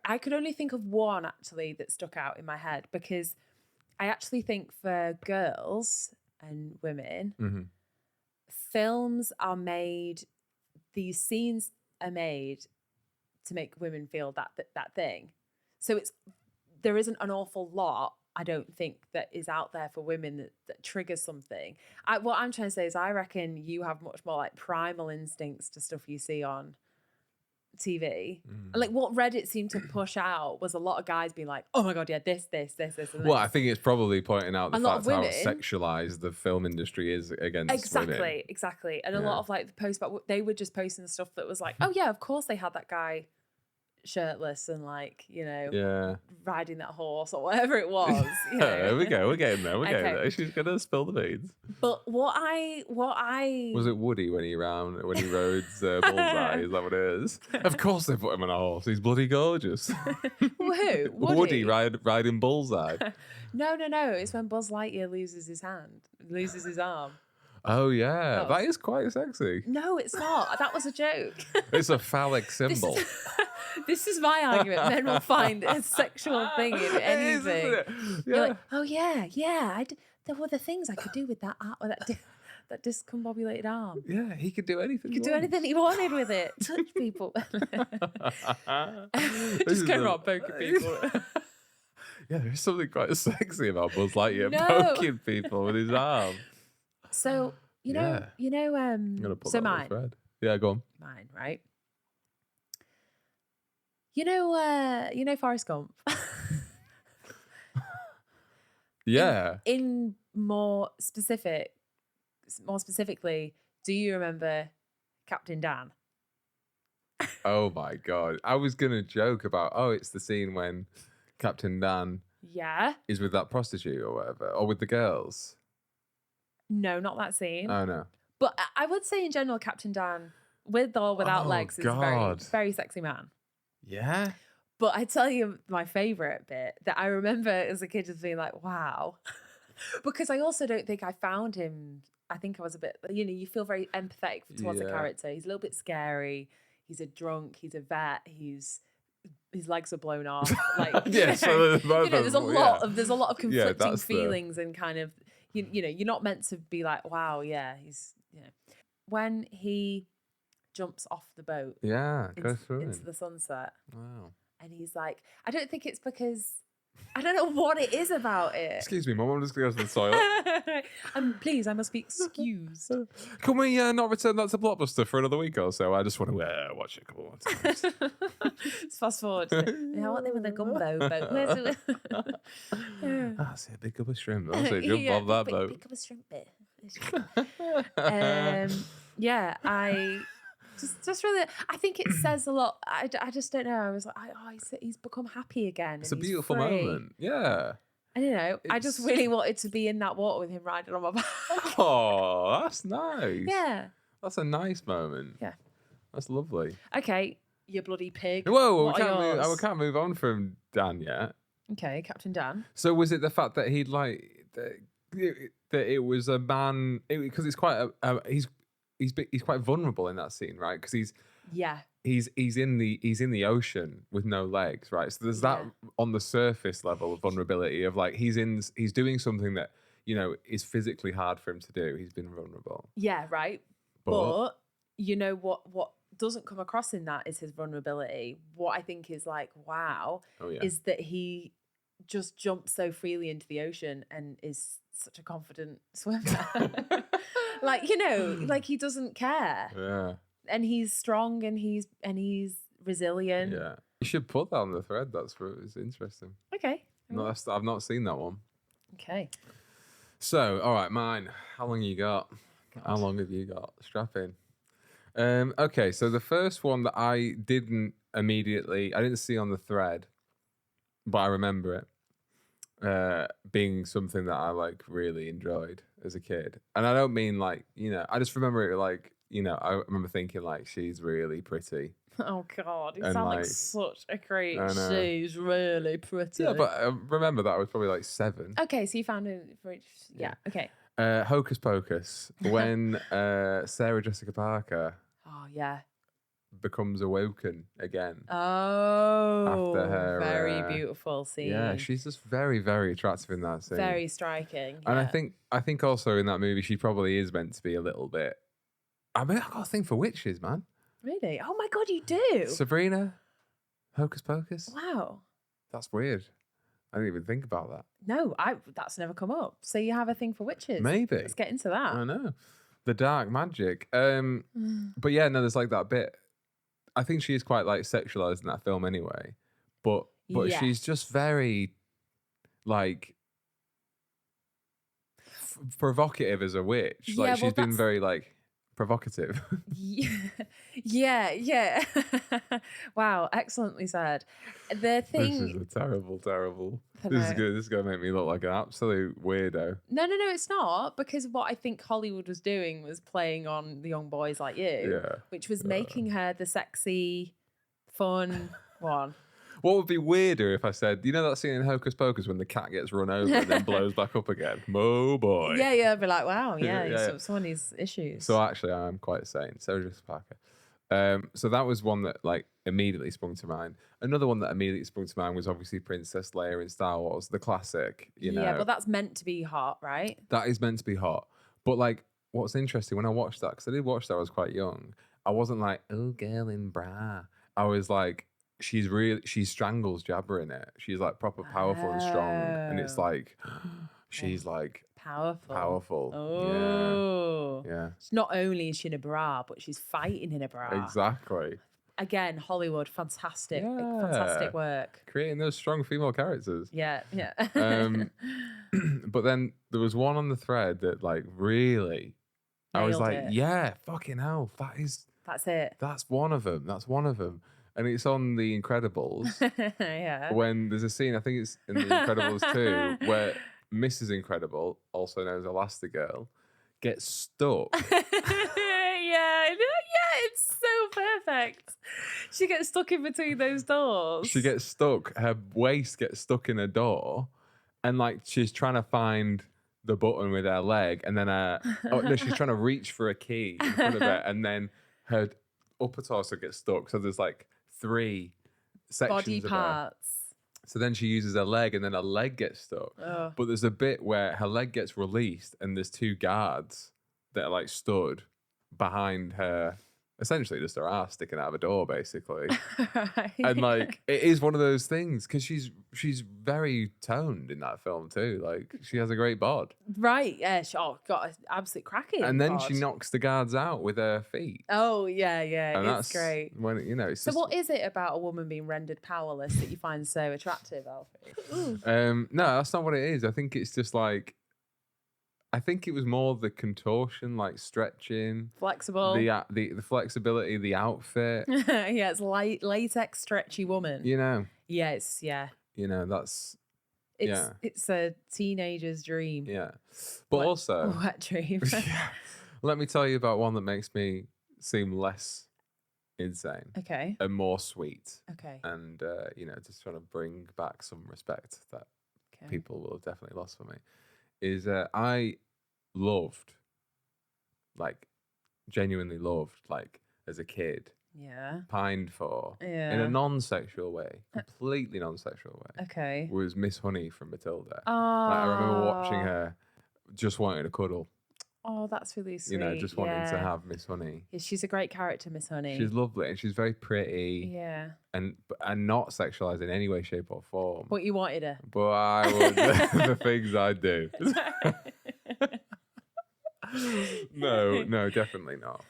I could only think of one actually that stuck out in my head, because I actually think for girls and women, films are made, these scenes are made to make women feel that thing. So there isn't an awful lot, I don't think, that is out there for women that triggers something. What I'm trying to say is I reckon you have much more like primal instincts to stuff you see on TV. Like what Reddit seemed to push out was a lot of guys being like, oh my God, yeah, this. And
well, I think it's probably pointing out the fact how
women,
sexualized the film industry is against women.
Exactly. And a lot of like the posts about, they were just posting the stuff that was like, oh yeah, of course they had that guy shirtless and like, riding that horse or whatever it was.
We're getting there. She's gonna spill the beans.
But what I
was it Woody when he rode Bullseye? Is that what it is? Of course they put him on a horse. He's bloody gorgeous.
Who?
Woody riding Bullseye.
No. It's when Buzz Lightyear loses his arm.
Oh yeah, that is quite sexy.
No, it's not. That was a joke.
It's a phallic symbol.
This is my argument. Men will find a sexual thing in anything. You're like, oh yeah. There were the things I could do with that art, that discombobulated arm.
Yeah, he could do anything.
He could do anything he wanted with it. Touch people. Just go around poking people.
Yeah, there's something quite sexy about Buzz Lightyear poking people with his arm.
So, You know,
I'm gonna put
so
that on the
mine.
thread. Yeah, go on.
Mine, right? You know Forrest Gump.
Yeah.
In more specifically, do you remember Captain Dan?
Oh my God. I was gonna joke about, it's the scene when Captain Dan is with that prostitute or whatever, or with the girls.
No, not that scene.
Oh no.
But I would say in general, Captain Dan, with or without legs, is a very, very sexy man.
Yeah.
But I tell you my favourite bit that I remember as a kid just being like, wow. Because I also don't think I found him. I think I was a bit, you feel very empathetic towards the character. He's a little bit scary. He's a drunk. He's a vet. His legs are blown off. Like, there's a lot of conflicting feelings and kind of, you're not meant to be like, wow, yeah, he's, when he jumps off the boat, into the sunset.
Wow.
And he's like, I don't think it's because, I don't know what it is about it.
Excuse me, Mum, I'm just going to go to the toilet.
Please, I must be excused.
Can we not return that to Blockbuster for another week or so? I just want to watch it a couple more times.
Let's fast forward. I want them with a gumbo boat. Where's it?
I see a big cup of shrimp. I'll say jump on that boat.
Big cup of shrimp bit. I just really, I think it says a lot. I just don't know. I was like, he's become happy again.
It's a beautiful moment. Yeah.
I don't know. I just really wanted to be in that water with him riding on my back.
Oh, that's nice.
Yeah.
That's a nice moment.
Yeah.
That's lovely.
Okay, you bloody pig.
Whoa, we can't move on from Dan yet.
Okay, Captain Dan.
So was it the fact that he'd that it was a man, because it's quite he's quite vulnerable in that scene, right? Because he's in the ocean with no legs, right? So there's that on the surface level of vulnerability of like he's doing something that is physically hard for him to do. He's been vulnerable.
Yeah, right. But what doesn't come across in that is his vulnerability. What I think is like, wow, is that he just jumps so freely into the ocean and is such a confident swimmer. like he doesn't care.
Yeah.
And he's strong and he's resilient.
Yeah. You should put that on the thread. It's interesting.
Okay.
No, I've not seen that one.
Okay.
So, all right, mine. How long you got? How long have you got? Strap in. Okay, so the first one that I didn't see on the thread, but I remember it being something that I like really enjoyed as a kid. And I don't mean like, I just remember it like, I remember thinking like, she's really pretty.
Oh God, you sound like such a creep. She's really pretty.
Yeah, but remember that I was probably like 7.
Okay, so you found it for okay.
Hocus Pocus, when Sarah Jessica Parker becomes awoken again.
Oh,
after her
very beautiful scene.
Yeah, she's just very, very attractive in that scene.
Very striking.
And I think also in that movie she probably is meant to be a little bit. I mean, I got a thing for witches, man.
Really? Oh my God, you do.
Sabrina, Hocus Pocus.
Wow.
That's weird. I didn't even think about that.
No, that's never come up. So you have a thing for witches?
Maybe.
Let's get into that.
I know. The dark magic. But yeah, no, there's like that bit. I think she is quite like sexualized in that film anyway. But she's just very like provocative as a witch.
Yeah,
like she's been very like provocative.
yeah. Wow, excellently said. The thing.
This is a terrible. This is gonna make me look like an absolute weirdo.
No, it's not, because what I think Hollywood was doing was playing on the young boys like you, which was making her the sexy, fun one.
What would be weirder if I said, that scene in Hocus Pocus when the cat gets run over and then blows back up again? Oh boy.
Yeah, I'd be like, wow, someone needs issues.
So actually, I'm quite sane. Sarah Jessica Parker. So that was one that like immediately sprung to mind. Another one that immediately sprung to mind was obviously Princess Leia in Star Wars, the classic.
Yeah, but that's meant to be hot, right?
That is meant to be hot. But like, what's interesting when I watched that, because I did watch that, I was quite young. I wasn't like, oh, girl in bra. I was like, she strangles Jabba in it. She's like proper powerful and strong, and it's like she's like
Powerful.
Oh. Yeah.
Not only is she in a bra, but she's fighting in a bra.
Exactly.
Again, Hollywood, fantastic work.
Creating those strong female characters.
Yeah.
But then there was one on the thread that like really, I was like, yeah, fucking hell,
that's it.
That's one of them. And it's on The Incredibles.
Yeah.
When there's a scene, I think it's in The Incredibles 2, where Mrs. Incredible, also known as Elastigirl, gets stuck.
Yeah, it's so perfect. She gets stuck in between those doors.
She gets stuck. Her waist gets stuck in a door, and like she's trying to find the button with her leg, and then she's trying to reach for a key in front of her, and then her upper torso gets stuck. So there's like 3 sections
body
of
parts.
her. So then she uses her leg, and then her leg gets stuck.
Oh.
But there's a bit where her leg gets released, and there's 2 guards that are like stood behind her, essentially just her ass sticking out of a door, basically.
Right.
And like it is one of those things because she's very toned in that film too. Like she has a great bod.
Right. Yeah. Got an absolute cracking.
And then
bod.
she knocks the guards out with her feet.
Oh yeah.
And
It's great.
When it's
So
just,
what is it about a woman being rendered powerless that you find so attractive, Alfie?
no, that's not what it is. I think it's just like. I think it was more the contortion, like stretching,
Flexible,
the flexibility, the outfit.
Yeah, it's latex stretchy woman.
Yes, that's
it's a teenager's dream.
Yeah, but also
wet dream.
Yeah. Let me tell you about one that makes me seem less insane.
Okay.
And more sweet.
Okay.
And just trying to bring back some respect that people will have definitely lost for me. Is I loved, like, genuinely loved, like, as a kid.
Yeah.
Pined for.
Yeah.
In a non-sexual way. Completely non-sexual way.
Okay.
Was Miss Honey from Matilda.
Oh.
Like, I remember watching her just wanting to cuddle.
Oh, that's really sweet.
Just wanting to have Miss Honey.
Yeah, she's a great character, Miss Honey.
She's lovely and she's very pretty.
Yeah.
And not sexualized in any way, shape, or form.
But you wanted her.
But I would the things I do. No, definitely not.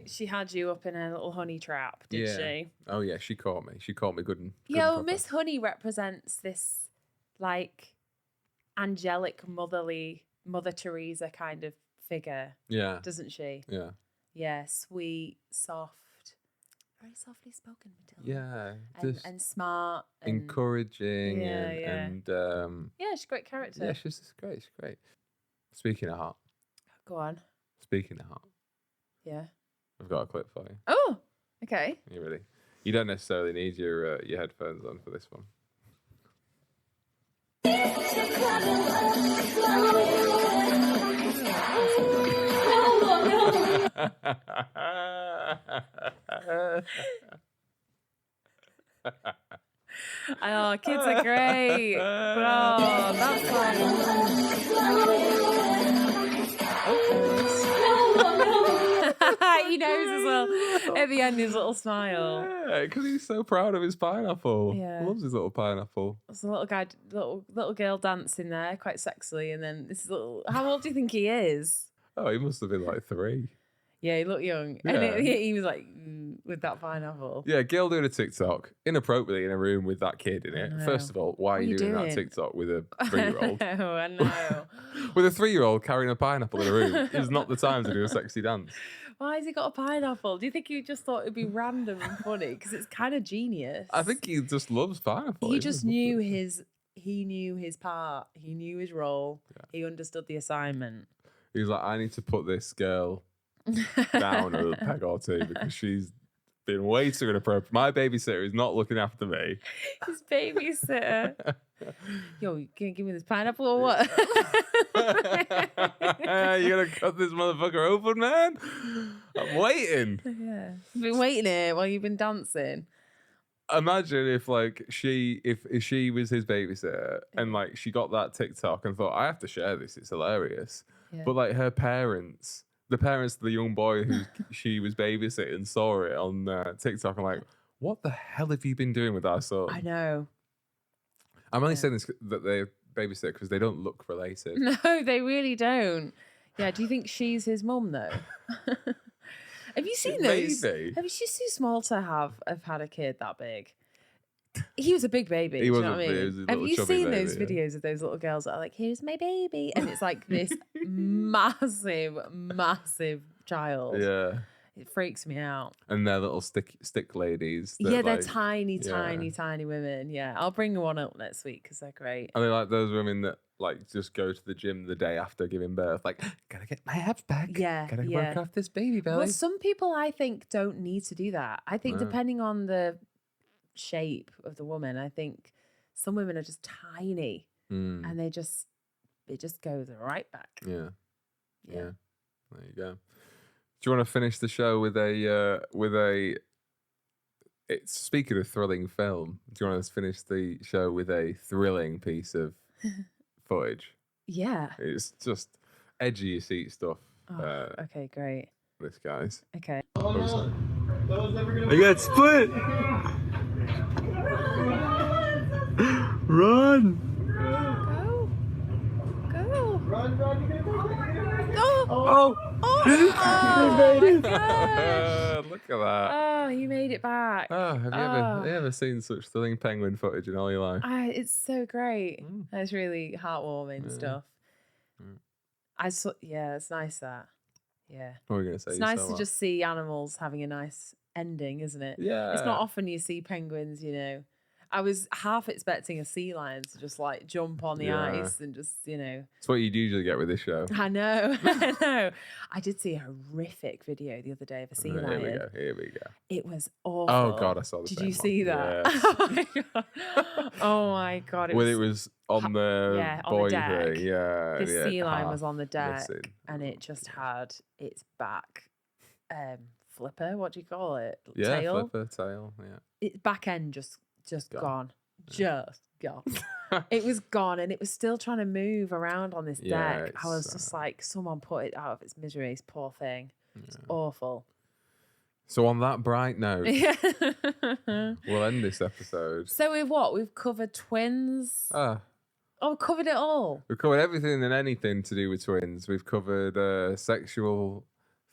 She had you up in a little honey trap, did she?
Oh yeah, she caught me. She caught me good and
Miss Honey represents this like angelic Mother Teresa kind of figure.
Yeah.
Doesn't she?
Yeah.
Yeah, sweet, soft, very softly spoken, Matilda.
Yeah.
And smart. And
encouraging and
yeah, she's a great character.
Yeah, she's great. Speaking of hot.
Go on.
Speaking of hot.
Yeah.
I've got a clip for you.
Oh, okay.
Are you ready? You don't necessarily need your headphones on for this one.
Oh, kids are great. Oh, that's like... He knows as well. At the end, his little smile.
Yeah, because he's so proud of his pineapple.
Yeah.
Loves his little pineapple.
There's a little guy, little girl dancing there, quite sexily, and then this little... How old do you think he is?
Oh, he must have been like 3.
Yeah, he looked young.
Yeah.
And he was like, with that pineapple.
Yeah, girl doing a TikTok inappropriately in a room with that kid in it. First of all, why are you doing that TikTok with a 3-year-old?
I know.
With a 3-year-old carrying a pineapple in a room is not the time to do a sexy dance.
Why has he got a pineapple? Do you think he just thought it'd be random and funny? Because it's kind of genius.
I think he just loves pineapple.
He just knew his part. He knew his role. Yeah. He understood the assignment.
He was like, I need to put this girl down a peg or two because she's been way too inappropriate. My babysitter is not looking after me.
His babysitter. Yo, you gonna give me this pineapple or what?
You gonna cut this motherfucker open, man? I'm waiting.
Yeah, you've been waiting here while you've been dancing.
Imagine if like if she was his babysitter and like she got that TikTok and thought, I have to share this, it's hilarious. Yeah. But like her parents, the parents of the young boy who she was babysitting saw it on TikTok and like, what the hell have you been doing with our son?
I know.
I'm only saying this that Babysitter because they don't look related.
No, they really don't. Yeah, do you think she's his mum though? Have you seen those?
Maybe.
Have you? She's too small to have had a kid that big. He was a big baby.
He
do
was
you know what I
he was a
mean?
little
Have you
chubby
seen
baby,
those
yeah.
videos of those little girls that are like, "Here's my baby," and it's like this massive, massive child.
Yeah.
It freaks me out.
And they're little stick ladies. that,
Yeah, they're
like,
tiny, tiny women. Yeah, I'll bring one up next week because they're great.
Are they like those women that like just go to the gym the day after giving birth? Like, gotta get my abs back.
Yeah,
Gotta
yeah.
work off this baby belly.
Well, some people I think don't need to do that. I think
No.
depending on the shape of the woman, I think some women are just tiny and it just goes right back.
Yeah. There you go. Do you want to finish the show with a? It's speaking of thrilling film. Do you want to finish the show with a thrilling piece of footage?
Yeah.
It's just edgy your seat stuff.
Oh, okay, great.
This guy's.
Okay.
I got split. Run.
Go.
Run, you can do it.
Oh. Oh my gosh.
Look at that.
Oh, you made it back.
Oh, have you ever seen such thrilling penguin footage in all your life?
It's so great. That's really heartwarming stuff. It's nice that. Yeah.
What were you going to say?
It's nice to just see animals having a nice ending, isn't it?
Yeah.
It's not often you see penguins, you know. I was half expecting a sea lion to just like jump on the ice and just, you know.
It's what you'd usually get with this show.
I know. I know. I did see a horrific video the other day of a sea lion.
Here we go.
It was awful.
Oh, God, I saw the
Did
same
you see
one.
that?
Yes.
Oh, my God. Oh, my God.
It was on the
on the
boy
deck.
thing. Yeah.
This
yeah,
sea lion
half
was on the deck
missing.
and it just had its back flipper. What do you call it?
Yeah,
Tail?
flipper, tail. Yeah.
Its back end just gone.
Yeah.
Just gone. It was gone and it was still trying to move around on this
Yeah,
deck. I was just like, someone put it out of its misery. It's poor thing. It's awful.
So on that bright note,
Yeah.
we'll end this episode.
So we've covered twins. We've covered it all.
We've covered everything and anything to do with twins. We've covered sexual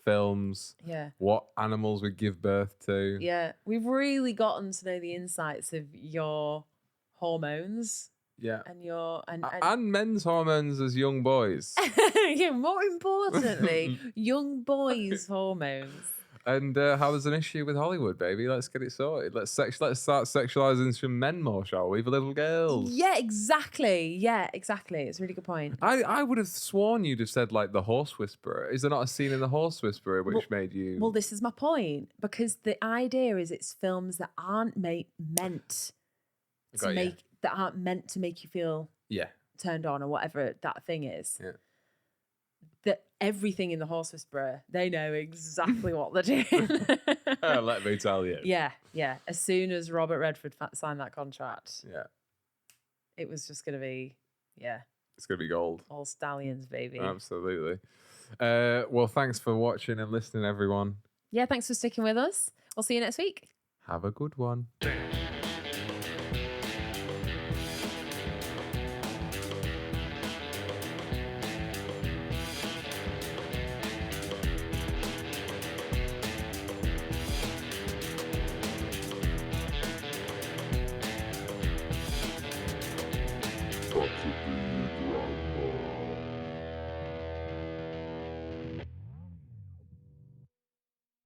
films.
Yeah.
What animals we give birth to.
Yeah. We've really gotten to know the insights of your hormones.
Yeah.
And your
and men's hormones as young boys.
yeah, more importantly, young boys' hormones.
And how there's an issue with Hollywood, baby. Let's get it sorted. Let's start sexualizing some men more, shall we? For little girls.
Yeah, exactly. It's a really good point.
I would have sworn you'd have said like the Horse Whisperer. Is there not a scene in the Horse Whisperer which made you?
Well, this is my point because the idea is it's films that aren't that aren't meant to make you feel turned on or whatever that thing is.
Yeah.
That everything in the Horse Whisperer, they know exactly what they're doing.
Let me tell you.
Yeah. As soon as Robert Redford signed that contract, it was just going to be,
it's going to be gold.
all stallions, baby.
Absolutely. Well, thanks for watching and listening, everyone.
Yeah, thanks for sticking with us. We'll see you next week.
Have a good one.
Possibly.